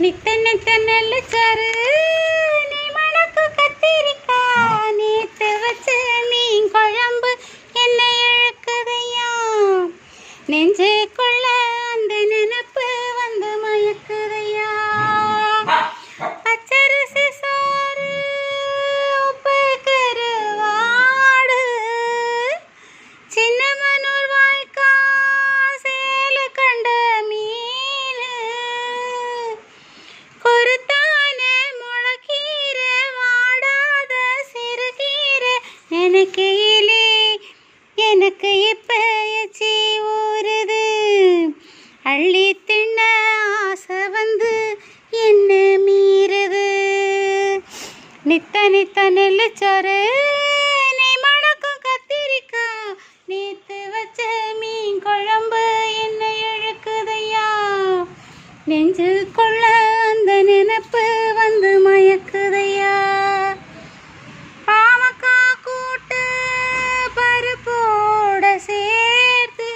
நித்த நித்த நெல்லுச்சாரு நீ மணக்கு கத்திரிக்கா நேத்து வச்ச மீன் குழம்பு என்னை இழுக்குதையா நெஞ்சுக்குள்ள அந்த நினப்பு வந்து மயக்குதையா பச்சரிசி சோறு உப்பு கருவாடு சின்னமனூர் வாய்க்கா சேலு கண்ட மீன் குருத்தானே முளக்கீரை வாடாத சிறுகீரை எனக்கையிலே எனக்கு இப்ப எச்சி ஊறுது அள்ளி தின்ன ஆசை வந்து என்ன மீறுது நித்த நித்த நெல்லுச்சோறு நீ மணக்கும் கத்திரிக்கா நேத்து வச்ச மீன் குழம்பு என்ன இழுக்குதையா நெஞ்சுக்குள்ள அந்த நினப்பு வந்து மயக்குதையா பாவக்கா கூட்டு பருப்போட சேர்த்து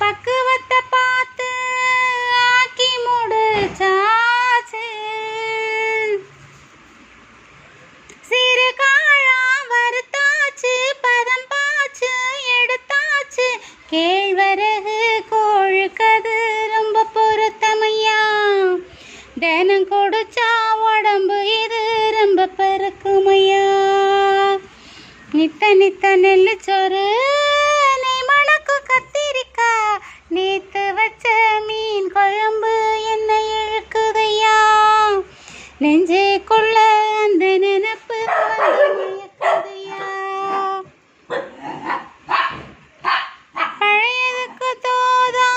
பக்குவத்தை பார்த்து ஆக்கி முடிச்சாச்சு சிறு காழம் வறுத்தாச்சு பதம் பாச்சு எடுத்தாச்சு கேழ்வரகு கோழுக்கது ரொம்ப பொருத்தமையா தினம் கொடுச்சா உடம்பு இது ரொம்ப பெருக்குமையா நித்த நித்த நெல்லுச்சோறு நீ மணக்கு கத்திரிக்கா நேத்து வச்ச மீன் குழம்பு என்ன இழுக்குதையா நெஞ்சுக்குள்ள அந்த நினப்பு வந்து மயக்குதையா பழையதுக்கு தோதா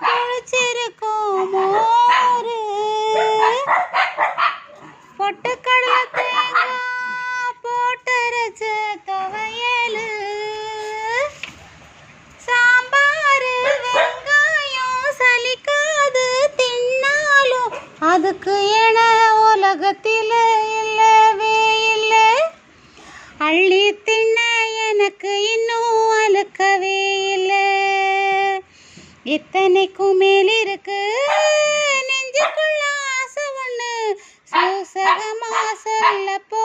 புளிச்சிருக்கும் மோரு பொட்டுக்கடலை தேங்காய் போட்டரைச்ச துவையலு சாம்பார் வெங்காயம் சலிக்காது தின்னாலும் அதுக்கு என உலகத்தில் இல்லவே இல்லை அள்ளி தின்ன எனக்கு இன்னும் அழுக்கவே இல்லை இத்தனைக்கும் மேல் இருக்கு நெஞ்சுக்குள்ள ஆசை ஒண்ணு சூசகமா சொல்ல போ